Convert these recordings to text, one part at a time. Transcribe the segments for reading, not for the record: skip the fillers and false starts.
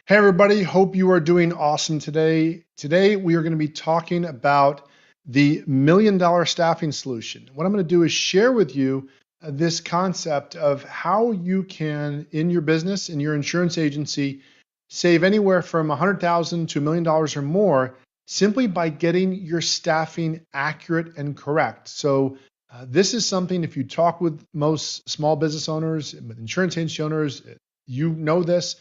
Hey everybody, hope you are doing awesome today. Today we are going to be talking about the $1 million staffing solution. What I'm going to do is share with you this concept of how you can, in your business, in your insurance agency, save anywhere from $100,000 to $1 million or more simply by getting your staffing accurate and correct. So this is something, if you talk with most small business owners, with insurance agency owners, you know this,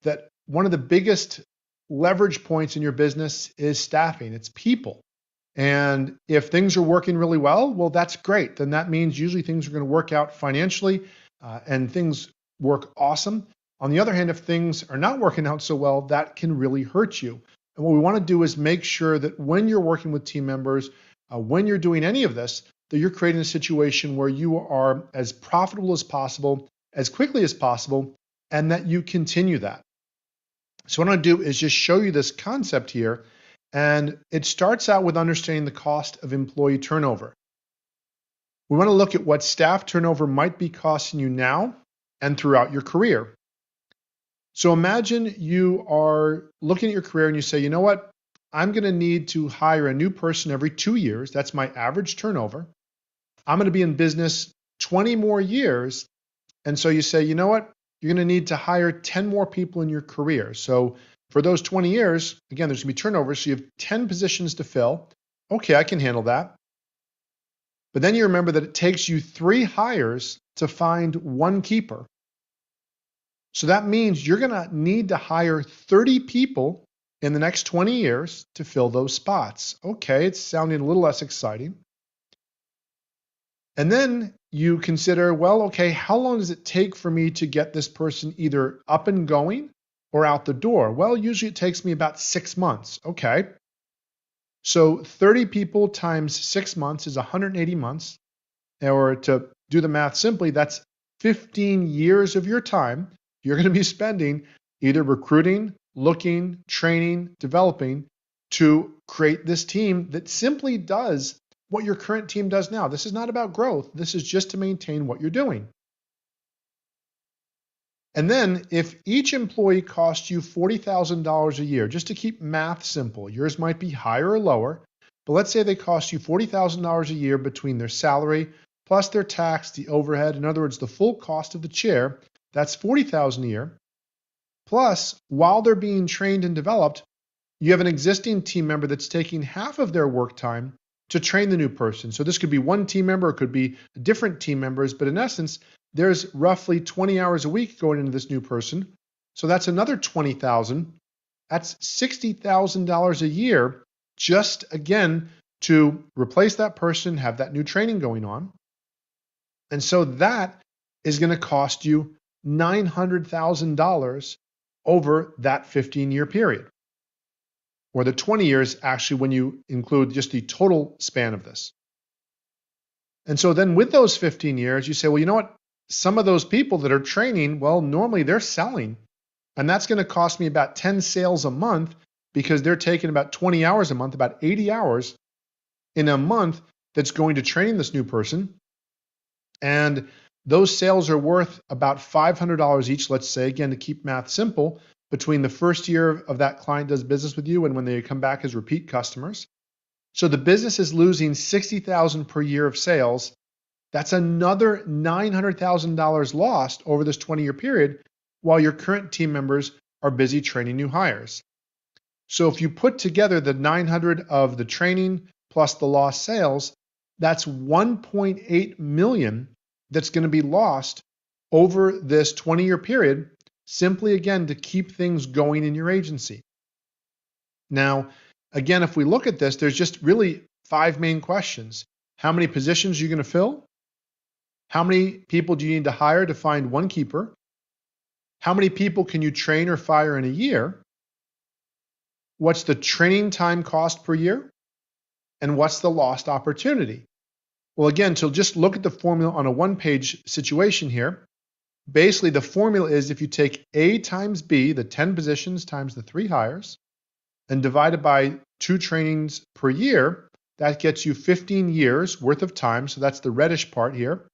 that one of the biggest leverage points in your business is staffing, it's people. And if things are working really well, that's great. Then that means usually things are going to work out financially and things work awesome. On the other hand, if things are not working out so well, that can really hurt you. And what we want to do is make sure that when you're working with team members, when you're doing any of this, that you're creating a situation where you are as profitable as possible, as quickly as possible, and that you continue that. So what I'm going to do is just show you this concept here. And it starts out with understanding the cost of employee turnover. We want to look at what staff turnover might be costing you now and throughout your career. So imagine you are looking at your career and you say, you know what? I'm going to need to hire a new person every 2 years. That's my average turnover. I'm going to be in business 20 more years. And so you say, you know what? You're going to need to hire 10 more people in your career. So for those 20 years, again, there's going to be turnover. So you have 10 positions to fill. Okay, I can handle that. But then you remember that it takes you 3 hires to find 1 keeper. So that means you're going to need to hire 30 people in the next 20 years to fill those spots. Okay, it's sounding a little less exciting. And then you consider, well, okay, how long does it take for me to get this person either up and going or out the door? Well, usually it takes me about 6 months. Okay. So 30 people times 6 months is 180 months. Or to do the math simply, that's 15 years of your time you're going to be spending either recruiting, looking, training, developing to create this team that simply does what your current team does now. This is not about growth. This is just to maintain what you're doing. And then if each employee costs you $40,000 a year, just to keep math simple, yours might be higher or lower, but let's say they cost you $40,000 a year between their salary plus their tax, the overhead, in other words, the full cost of the chair, that's $40,000 a year. Plus, while they're being trained and developed, you have an existing team member that's taking half of their work time to train the new person. So this could be one team member, it could be different team members, but in essence, there's roughly 20 hours a week going into this new person. So that's another 20,000. That's $60,000 a year just again to replace that person, have that new training going on. And so that is going to cost you $900,000 over that 15-year period, or the 20 years actually when you include just the total span of this. And so then with those 15 years, you say, well, you know what? Some of those people that are training, well, normally they're selling, and that's going to cost me about 10 sales a month because they're taking about 20 hours a month, about 80 hours in a month that's going to train this new person. And those sales are worth about $500 each, let's say, again, to keep math simple, between the first year of that client does business with you and when they come back as repeat customers. So the business is losing $60,000 per year of sales. That's another $900,000 lost over this 20-year period while your current team members are busy training new hires. So if you put together the 900 of the training plus the lost sales, that's 1.8 million that's going to be lost over this 20-year period, simply again to keep things going in your agency. Now, again, if we look at this, there's just really 5 main questions. How many positions are you going to fill? How many people do you need to hire to find 1 keeper? How many people can you train or fire in a year? What's the training time cost per year? And what's the lost opportunity? Well, again, to just look at the formula on a 1-page situation here, basically the formula is if you take A times B, the 10 positions times the 3 hires, and divide it by 2 trainings per year, that gets you 15 years worth of time. So that's the reddish part here.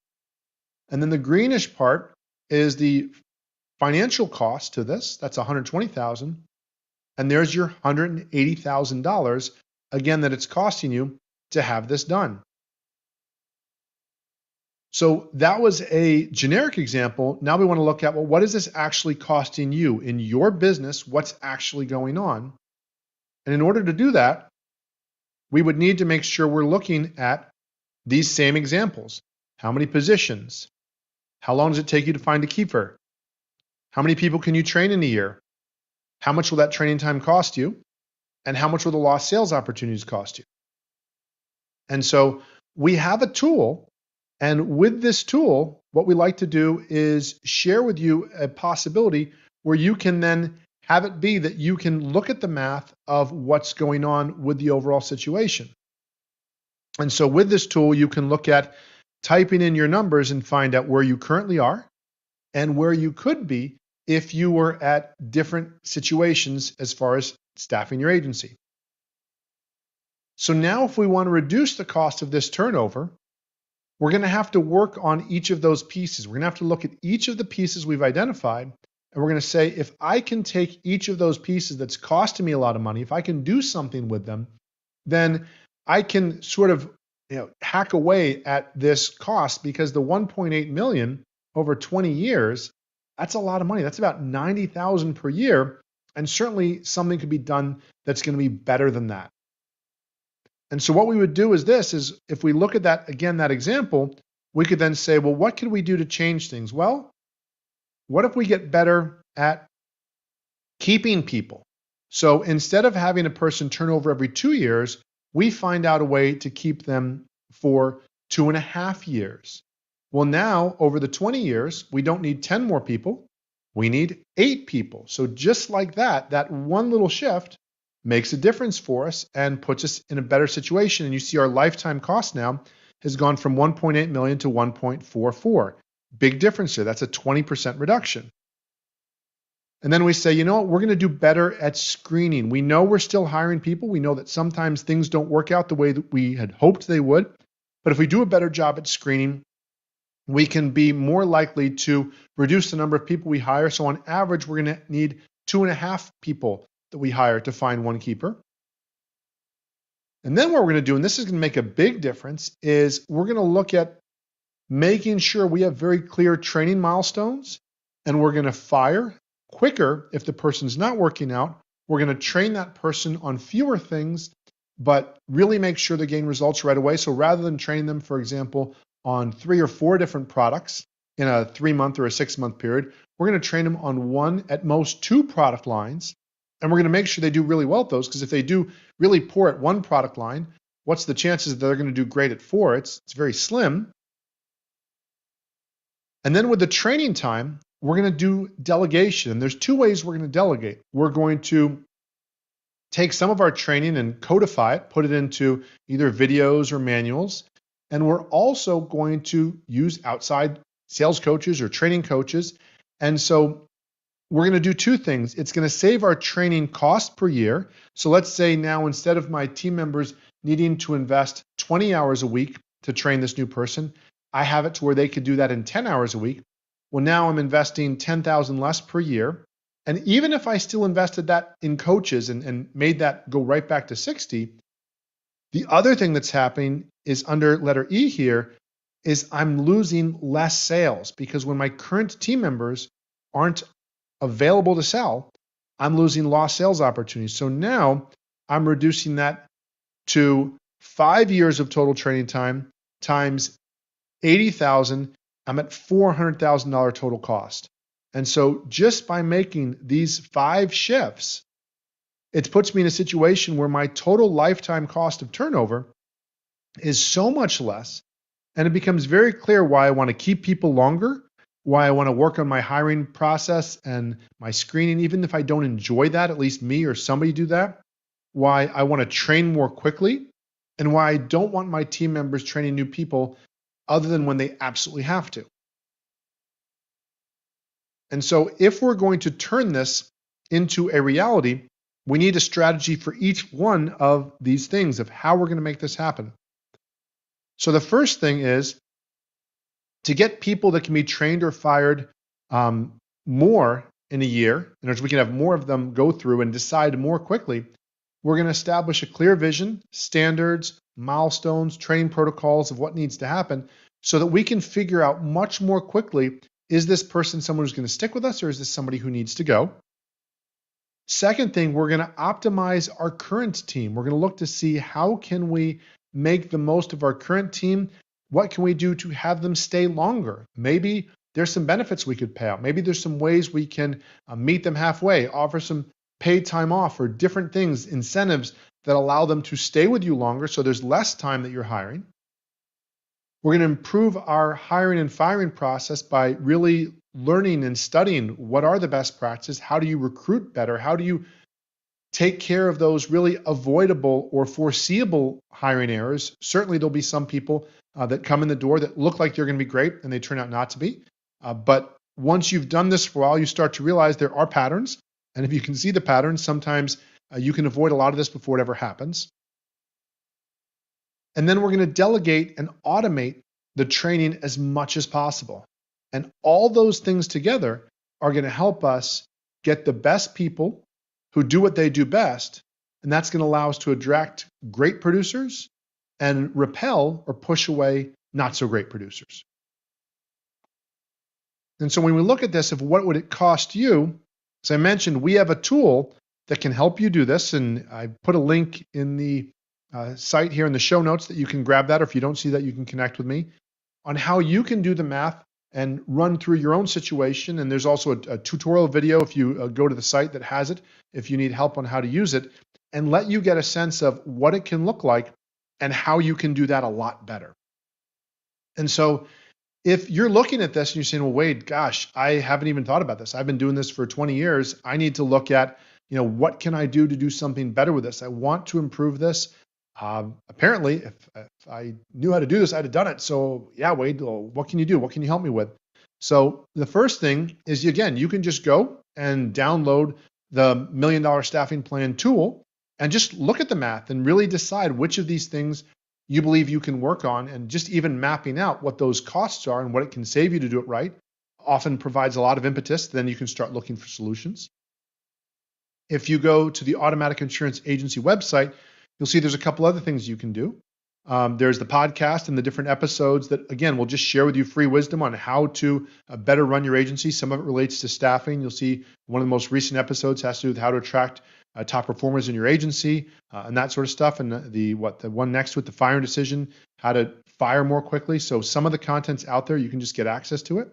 And then the greenish part is the financial cost to this. That's $120,000. And there's your $180,000, again, that it's costing you to have this done. So that was a generic example. Now we want to look at, well, what is this actually costing you in your business? What's actually going on? And in order to do that, we would need to make sure we're looking at these same examples. How many positions? How long does it take you to find a keeper? How many people can you train in a year? How much will that training time cost you? And how much will the lost sales opportunities cost you? And so we have a tool. And with this tool, what we like to do is share with you a possibility where you can then have it be that you can look at the math of what's going on with the overall situation. And so with this tool, you can look at typing in your numbers and find out where you currently are and where you could be if you were at different situations as far as staffing your agency. So now if we want to reduce the cost of this turnover, we're going to have to work on each of those pieces. We're going to have to look at each of the pieces we've identified, and we're going to say, if I can take each of those pieces that's costing me a lot of money, if I can do something with them, then I can sort of hack away at this cost, because the 1.8 million over 20 years, that's a lot of money. That's about 90,000 per year, and certainly something could be done that's going to be better than that. And so what we would do is this, is if we look at that, again, that example, we could then say, well, what could we do to change things? Well, what if we get better at keeping people? So instead of having a person turn over every 2 years, we find out a way to keep them for 2.5 years. Well, now over the 20 years, we don't need 10 more people. We need 8 people. So just like that, that one little shift makes a difference for us and puts us in a better situation. And you see our lifetime cost now has gone from 1.8 million to 1.44. Big difference there. That's a 20% reduction. And then we say, you know what, we're going to do better at screening. We know we're still hiring people. We know that sometimes things don't work out the way that we had hoped they would. But if we do a better job at screening, we can be more likely to reduce the number of people we hire. So on average, we're going to need 2.5 people that we hire to find one keeper. And then what we're going to do, and this is going to make a big difference, is we're going to look at making sure we have very clear training milestones, and we're going to fire quicker if the person's not working out. We're going to train that person on fewer things, but really make sure they gain results right away. So rather than train them, for example, on 3 or 4 different products in a 3-month or a 6-month period, we're going to train them on 1, at most 2 product lines. And we're going to make sure they do really well at those, because if they do really poor at 1 product line, what's the chances that they're going to do great at 4? It's very slim. And then with the training time, we're going to do delegation. And there's 2 ways we're going to delegate. We're going to take some of our training and codify it, put it into either videos or manuals. And we're also going to use outside sales coaches or training coaches. And so we're going to do 2 things. It's going to save our training cost per year. So let's say now, instead of my team members needing to invest 20 hours a week to train this new person, I have it to where they could do that in 10 hours a week. Well, now I'm investing 10,000 less per year. And even if I still invested that in coaches and made that go right back to 60, the other thing that's happening is under letter E here is I'm losing less sales, because when my current team members aren't available to sell, I'm losing lost sales opportunities. So now I'm reducing that to 5 years of total training time times 80,000. I'm at $400,000 total cost. And so just by making these 5 shifts, it puts me in a situation where my total lifetime cost of turnover is so much less. And it becomes very clear why I want to keep people longer, why I want to work on my hiring process and my screening, even if I don't enjoy that, at least me or somebody do that, why I want to train more quickly, and why I don't want my team members training new people other than when they absolutely have to. And so if we're going to turn this into a reality, we need a strategy for each one of these things of how we're going to make this happen. So the first thing is to get people that can be trained or fired more in a year, in other words, we can have more of them go through and decide more quickly, we're going to establish a clear vision, standards, milestones, training protocols of what needs to happen so that we can figure out much more quickly, is this person someone who's going to stick with us, or is this somebody who needs to go? Second thing, we're going to optimize our current team. We're going to look to see how can we make the most of our current team. What can we do to have them stay longer? Maybe there's some benefits we could pay out. Maybe there's some ways we can meet them halfway, offer some paid time off or different things, incentives that allow them to stay with you longer so there's less time that you're hiring. We're going to improve our hiring and firing process by really learning and studying what are the best practices, how do you recruit better, how do you take care of those really avoidable or foreseeable hiring errors. Certainly there'll be some people that come in the door that look like they're going to be great and they turn out not to be. But once you've done this for a while, you start to realize there are patterns. And if you can see the patterns, sometimes you can avoid a lot of this before it ever happens. And then we're going to delegate and automate the training as much as possible. And all those things together are going to help us get the best people who do what they do best. And that's going to allow us to attract great producers and repel or push away not so great producers. And so when we look at this, of what would it cost you, as I mentioned, we have a tool that can help you do this. And I put a link in the site here in the show notes that you can grab that, or if you don't see that, you can connect with me on how you can do the math and run through your own situation. And there's also a tutorial video if you go to the site that has it, if you need help on how to use it, and let you get a sense of what it can look like and how you can do that a lot better. And so if you're looking at this and you're saying, well, Wade, gosh, I haven't even thought about this. I've been doing this for 20 years. I need to look at, what can I do to do something better with this? I want to improve this. Apparently, if I knew how to do this, I'd have done it. So yeah, Wade, well, what can you do? What can you help me with? So the first thing is, again, you can just go and download the $1 Million Staffing Plan tool and just look at the math and really decide which of these things you believe you can work on, and just even mapping out what those costs are and what it can save you to do it right often provides a lot of impetus. Then you can start looking for solutions. If you go to the Automatic Insurance Agency website, you'll see there's a couple other things you can do. There's the podcast and the different episodes that, again, will just share with you free wisdom on how to better run your agency. Some of it relates to staffing. You'll see one of the most recent episodes has to do with how to attract top performers in your agency and that sort of stuff. And the one next to it, the firing decision, how to fire more quickly. So some of the content's out there. You can just get access to it.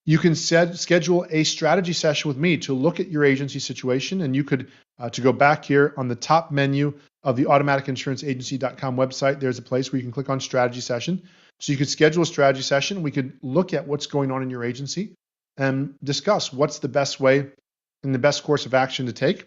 You can schedule a strategy session with me to look at your agency situation, and you could, to go back here on the top menu of the automaticinsuranceagency.com website, there's a place where you can click on strategy session. So you could schedule a strategy session. We could look at what's going on in your agency and discuss what's the best way and the best course of action to take.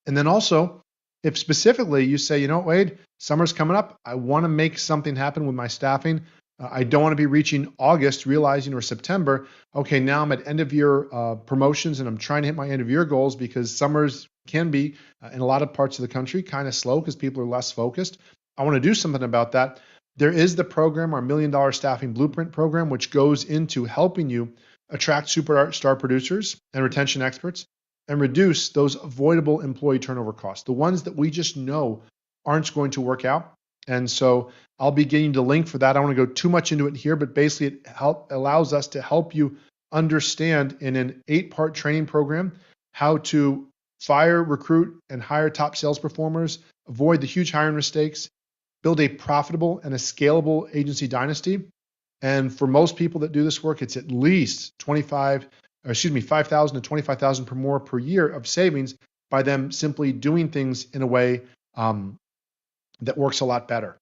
And then also, if specifically you say, Wade, summer's coming up, I want to make something happen with my staffing. I don't want to be reaching August, realizing, or September, okay, now I'm at end of year promotions and I'm trying to hit my end of year goals, because summers can be, in a lot of parts of the country, kind of slow because people are less focused. I want to do something about that. There is the program, our $1 Million Staffing Blueprint program, which goes into helping you attract superstar producers and retention experts and reduce those avoidable employee turnover costs, the ones that we just know aren't going to work out. And so I'll be getting the link for that. I don't want to go too much into it here, but basically it allows us to help you understand in an 8-part training program how to fire, recruit, and hire top sales performers, avoid the huge hiring mistakes, build a profitable and a scalable agency dynasty. And for most people that do this work, it's at least $5,000 to $25,000 per more per year of savings by them simply doing things in a way that works a lot better.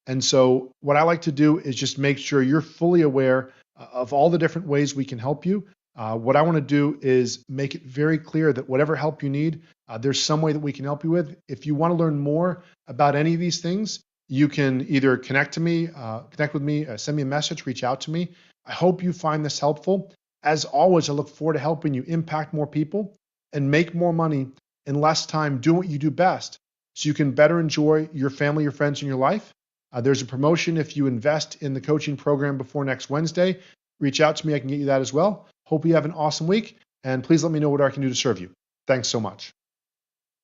And so what I like to do is just make sure you're fully aware of all the different ways we can help you. What I want to do is make it very clear that whatever help you need, there's some way that we can help you with. If you want to learn more about any of these things, you can either connect with me, send me a message, reach out to me. I hope you find this helpful. As always, I look forward to helping you impact more people and make more money in less time doing what you do best, so you can better enjoy your family, your friends, and your life. There's a promotion if you invest in the coaching program before next Wednesday. Reach out to me. I can get you that as well. Hope you have an awesome week, and please let me know what I can do to serve you. Thanks so much.